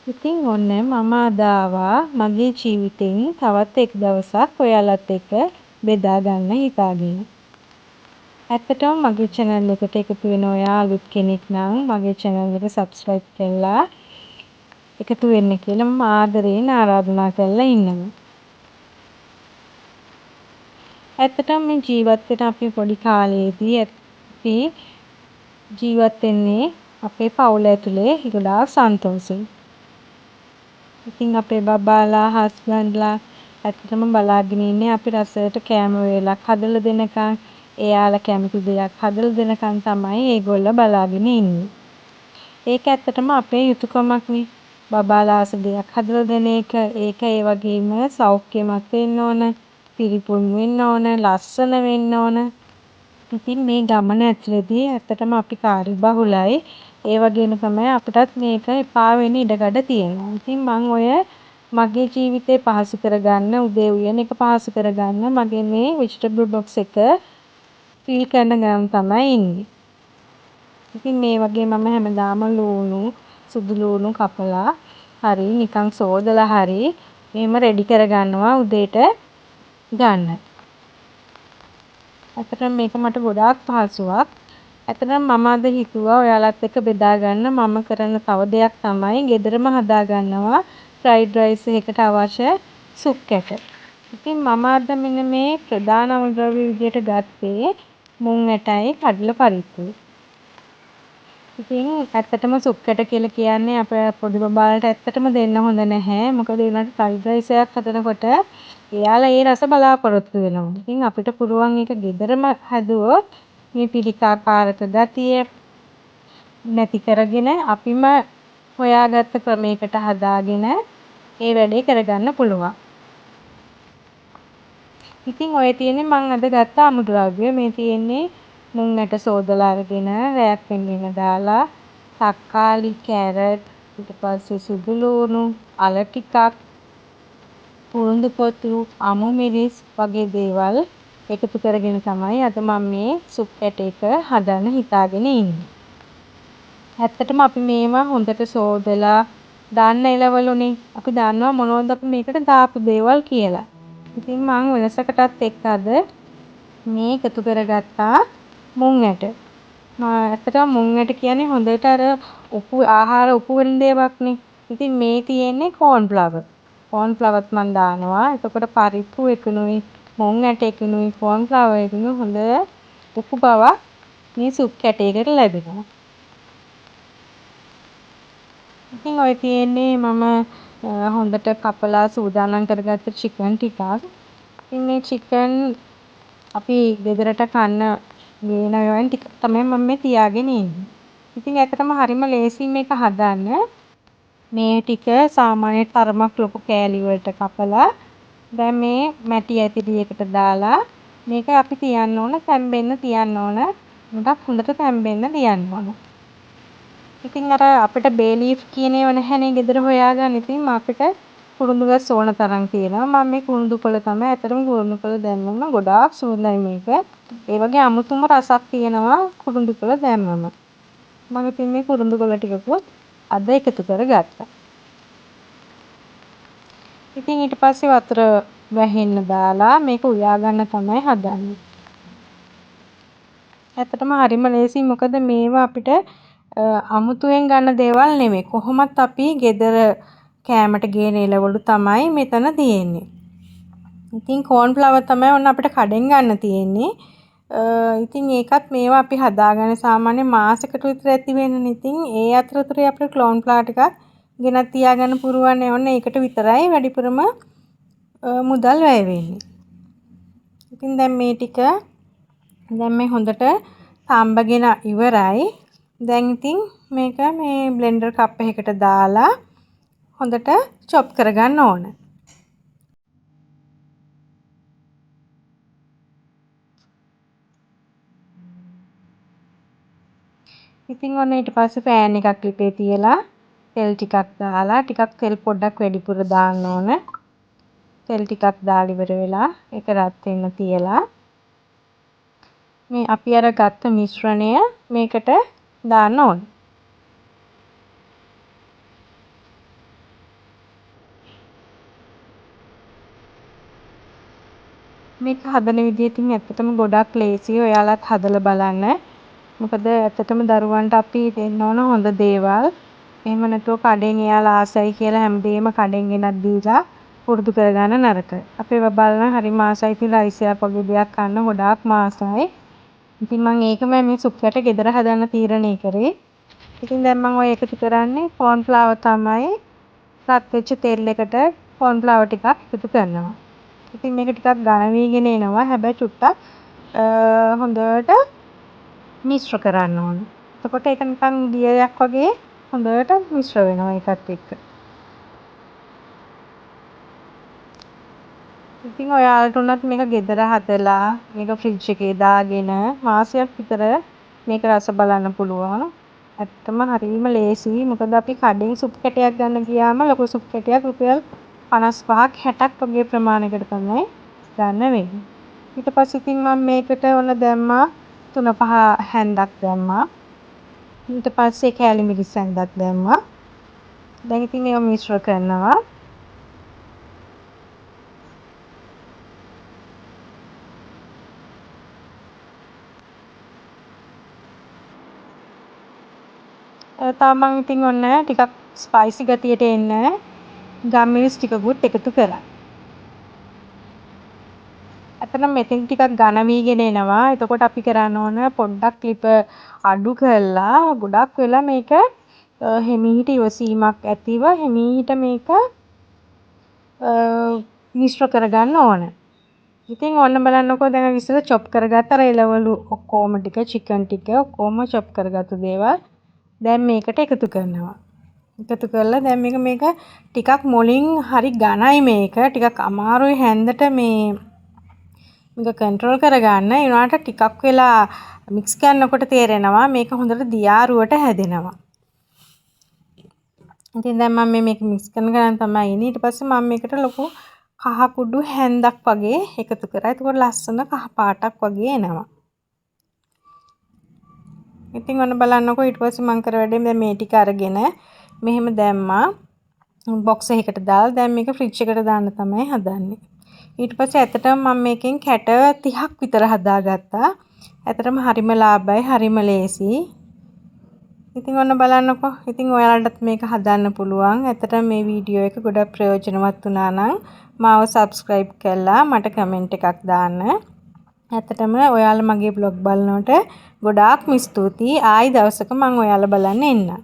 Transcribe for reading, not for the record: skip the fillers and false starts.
ඉතින් ඔන්න මම අද ආවා මගේ ජීවිතෙන් තවත් එක් දවසක් ඔයාලත් එක්ක බෙදා ගන්න හිතාගෙන. ඇත්තටම මගේ channel එකට එකතු වෙන ඔයා අලුත් කෙනෙක් නම් මගේ channel එක subscribe කරලා එකතු වෙන්න කියලා මම ආදරයෙන් ආරාධනා කරලා ඉන්නවා. ඇත්තටම මේ ජීවත් වෙන අපි පොඩි කාලේදී අපි ජීවත් වෙන්නේ අපේ පවුල ඇතුලේ ගොඩාක් සන්තෝෂෙන්. ඉතින් අපේ බබාලා හස්බන්ඩ්ලා ඇත්තටම බලාගෙන ඉන්නේ අපි රසයට කෑම වේලක් හදලා දෙනකන් එයාලා කැමති දෙයක් හදලා දෙනකන් තමයි ඒගොල්ලෝ බලාගෙන ඉන්නේ. ඒක ඇත්තටම අපේ යුතුයකමක්නේ. බබාලා ආස දෙයක් හදලා දෙන එක. ඒක ඒ වගේම සෞඛ්‍යමත් වෙන්න ඕන, පිරිපුන් වෙන්න ඕන, ලස්සන වෙන්න ඕන. ඉතින් මේ ගමන ඇතුලේදී ඇත්තටම අපි කාර්යබහුලයි. ඒ වගේම තමයි අපිටත් මේක එපා වෙන්න ඉඩකඩ තියෙනවා. ඉතින් මම ඔය මගේ ජීවිතේ පහසු කරගන්න උදේ උයන එක පහසු කරගන්න මගේ මේ vegetable box එක ෆිල් කරන ගමන් තමයි ඉන්නේ. ඉතින් මේ වගේ මම හැමදාම ලුණු සුදු ලුණු කපලා හරි නිකන් සෝදලා හරි එහෙම රෙඩි කරගන්නවා උදේට ගන්න. ඇත්තටම මේක මට ගොඩාක් පහසුවක්. ඇත්තටම මම අද හිතුවා ඔයාලත් එක්ක බෙදා ගන්න මම කරන තව දෙයක් තමයි ගෙදරම හදා ගන්නවා ෆ්‍රයිඩ් රයිස් එකකට අවශ්‍ය සුප් කැට. ඉතින් මම අද මෙන්න මේ ප්‍රධාන අමුද්‍රව්‍ය විදියට ගත්තේ මුං ඇටයි කඩල පරිප්පුයි. ඉතින් ඇත්තටම සුප් කැට කියලා කියන්නේ අපේ පොඩි බබාලට ඇත්තටම දෙන්න හොඳ නැහැ. මොකද ඒනට ෆ්‍රයිඩ් රයිස් එකක් හදනකොට එයාලා ඒ රස බලාපොරොත්තු වෙනවා. ඉතින් අපිට පුළුවන් ඒක ගෙදරම හදුවොත් මේ පිළිකාකාරක ගතිය නැති කරගෙන අපිම හොයාගත්ත ක්‍රමයකට හදාගෙන ඒ වැඩේ කරගන්න පුළුවන්. ඉතින් ඔය තියෙන්නේ මම අද ගත්ත අමුද්‍රව්‍ය. මේ තියෙන්නේ මුං ඇට සෝදලා අරගෙන රෑක් වෙන්නෙම දාලා තක්කාලි, කැරට්, ඊට පස්සේ සුදු ලුණු, අල ටිකක්, උළුඳු පොතු, අමු මිරිස් වගේ දේවල් එකතු කරගෙන තමයි අද මම මේ සුප් කැට එක හදන්න හිතාගෙන ඉන්නේ. ඇත්තටම අපි මේවා හොඳට සෝදලා දාන්න එළවලුනේ. අපි දන්නවා මොනවද අපි මේකට දාපු දේවල් කියලා. ඉතින් මම වෙනසකටත් එක්ක අද මේ එකතු කරගත්තා මුං ඇට. ඇත්තටම මුං ඇට කියන්නේ හොඳට අර ආහාර උපු වෙන දේවල්නේ. ඉතින් මේ තියෙන්නේ කෝන් ෆ්ලවර්. කෝන් ෆ්ලවර්ත් මම දානවා. එතකොට පරිප්පු එකනුයි, මුං ඇට එකනුයි, කෝන් ෆ්ලවර් එකනුයි හොඳ උපු බවක් මේ සුප් කැටයකට ලැබෙනවා. ඉතින් ඔය තියෙන්නේ මම හොඳට කපලා සූදානම් කරගත්ත චිකන් ටිකක්. ඉතින් මේ චිකන් අපි ගෙදරට කන්න ගේන ඒවායින් ටිකක් තමයි මම මේ තියාගෙන ඉන්නේ. ඉතින් ඇත්තටම හරිම ලේසියි මේක හදන්න. මේ ටික සාමාන්‍ය තරමක් ලොකු කෑලි වලට කපලා දැන් මේ මැටි ඇතිරියකට දාලා මේක අපි තියන්න ඕන තැම්බෙන්න තියන්න ඕන. මුඩක් හොඳට තැම්බෙන්න තියන්න ඕන. ඉතින් අර අපිට බේ ලීෆ් කියන ඒවා නැහැනේ ගෙදර හොයාගන්න. ඉතින් අපිට කුරුඳු ගස් ඕන තරම් තියෙනවා. මම මේ කුරුඳු කොළ තමයි. ඇත්තටම කුරුඳු කොළ දැම්මම ගොඩාක් සුවඳයි මේක. ඒ වගේ අමුතුම රසක් තියෙනවා කුරුඳු කොළ දැම්මම. මම ඉතින් මේ කුරුඳු කොළ ටිකකුත් අද එකතු කරගත්තා. ඉතින් ඊට පස්සේ වතුර වැහෙන්න දාලා මේක උයා ගන්න තමයි හදන්නේ. ඇත්තටම හරිම ලේසියි මොකද මේවා අපිට අමුතුවෙන් ගන්න දේවල් නෙමෙයි. කොහොමත් අපි ගෙදර කෑමට ගේන එළවලු තමයි මෙතන තියෙන්නේ. ඉතින් කෝන් ෆ්ලවර් තමයි ඔන්න අපිට කඩෙන් ගන්න තියෙන්නේ. ඉතින් ඒකත් මේවා අපි හදාගන්න සාමාන්‍ය මාසෙකට විතර ඇති වෙන්නේ. ඉතින් ඒ අතරතුරේ අපිට කෝන් ෆ්ලවර් ටිකක් ගෙනත් තියාගන්න පුරුවන් ඔන්න ඒකට විතරයි වැඩිපුරම මුදල් වැය වෙන්නේ. ඉතින් දැන් මේ ටික දැන් මේ හොඳට තඹගෙන ඉවරයි. දැන් ඉතින් මේක මේ බ්ලෙන්ඩර් කප් එකකට දාලා හොඳට චොප් කරගන්න ඕන. ඉතින් ඔන්න ඊට පස්සේ පෑන් එකක් ලිපේ තියලා තෙල් ටිකක් දාලා ටිකක් තෙල් පොඩ්ඩක් වැඩිපුර දාන්න ඕන. තෙල් ටිකක් දාලා ඉවර වෙලා ඒක රත් වෙන්න තියලා මේ අපි අර ගත්ත මිශ්‍රණය මේකට දාන්න ඕන. මේක හදන විදිය ඉතින් ඇත්තටම ගොඩක් ලේසියි. ඔයාලත් හදලා බලන්න. මොකද ඇත්තටම දරුවන්ට අපි දෙන්න ඕන හොඳ දේවල්. එහෙම නැතුව කඩෙන් එයාලා ආසයි කියලා හැමදේම කඩෙන් ගෙනත් දීලා පුරුදු කරගන්න නරකයි. අපේ බබාලා නම් හරිම ආසයි ඉතින් රයිස් එකක් වගේ දෙයක් කන්න ගොඩාක්ම ආසයි. ඉතින් මම ඒකම මේ සුප් යට ගෙදර හදන්න තීරණය කරේ. ඉතින් දැන් මම ඔය එකතු කරන්නේ කෝන් ෆ්ලවර් තමයි. රත් වෙච්ච තෙල් එකට කෝන් ෆ්ලවර් ටිකක් එකතු කරනවා. ඉතින් මේක ටිකක් ඝන වීගෙන එනවා. හැබැයි චුට්ටක් හොඳට මිශ්‍ර කරන්න ඕන. එතකොට ඒක නිකන් දියයක් වගේ හොඳට මිශ්‍ර වෙනවා ඒකත් එක්ක. ඉතින් ඔයාලට උනත් මේක ගෙදර හදලා මේක ෆ්‍රිජ් එකේ දාගෙන මාසයක් විතර මේක රස බලන්න පුළුවන්. ඇත්තම හරිම ලේසියි. මොකද අපි කඩෙන් සුප් කැටයක් ගන්න ගියාම ලොකු සුප් කැටයක් රුපියල් 55ක් 60ක් වගේ ප්‍රමාණයකට තමයි ගන්න වෙන්නේ. ඊට පස්සේ ඉතින් මම මේකට ඔන්න දැම්මා 3-5 හැන්දක් දැම්මා. ඊට පස්සේ කෑලි මිරිස් හැන්දක් දැම්මා. දැන් ඉතින් මේව මිශ්‍ර කරනවා. තව මම ඉතින් ඔන්න ටිකක් ස්පයිසි ගතියට එන්න ගම්මිරිස් ටිකකුත් එකතු කරා. ඇත්තටම මෙතෙන් ටිකක් ඝන වීගෙන එනවා. එතකොට අපි කරන්න ඕන පොඩ්ඩක් ලිප අඩු කරලා ගොඩක් වෙලා මේක හිමීට ඉවසීමක් ඇතිව හිමීට මේක මිශ්‍ර කරගන්න ඕන. ඉතින් ඔන්න බලන්නකෝ දැන් ඉස්සෙල්ලා චොප් කරගත්ත අර එළවලු ඔක්කොම ටික චිකන් ටික ඔක්කොම චොප් කරගත්තු දේවල් දැන් මේකට එකතු කරනවා. එකතු කරලා දැන් මේක ටිකක් මොලින් හරි ඝනයි මේක. ටිකක් අමාරුයි හැන්දට මේක කන්ට්‍රෝල් කරගන්න. ඒ වුණාට ටිකක් වෙලා මික්ස් කරනකොට තේරෙනවා මේක හොඳට දියාරුවට හැදෙනවා. ඉතින් දැන් මම මේක මික්ස් කරන ගමන් තමයි ඉන්නේ. ඊට පස්සේ මම මේකට ලොකු කහ කුඩු හැන්දක් වගේ එකතු කරා. ඒකෝර ලස්සන කහ පාටක් වගේ එනවා. ඉතින් ඔන්න බලන්නකෝ ඊට පස්සේ මම කර වැඩේ දැන් මේ ටික අරගෙන මෙහෙම දැම්මා. බොක්ස් එකකට දාලා දැන් මේක ෆ්‍රිජ් එකට දාන්න තමයි හදන්නේ. ඊට පස්සේ ඇත්තටම මම මේකෙන් කැට 30ක් විතර හදාගත්තා. ඇත්තටම හරිම ලාභයි හරිම ලේසියි. ඉතින් ඔන්න බලන්නකෝ. ඉතින් ඔයාලටත් මේක හදන්න පුළුවන්. ඇත්තටම මේ වීඩියෝ එක ගොඩක් ප්‍රයෝජනවත් වුණා නම් මාව subscribe කරලා මට කමෙන්ට් එකක් දාන්න. ඇත්තටම ඔයාලා මගේ බ්ලොග් බලනකොට ගොඩාක්ම ස්තුතියි. ආයි දවසක මම ඔයාලා බලන්න එන්නම්.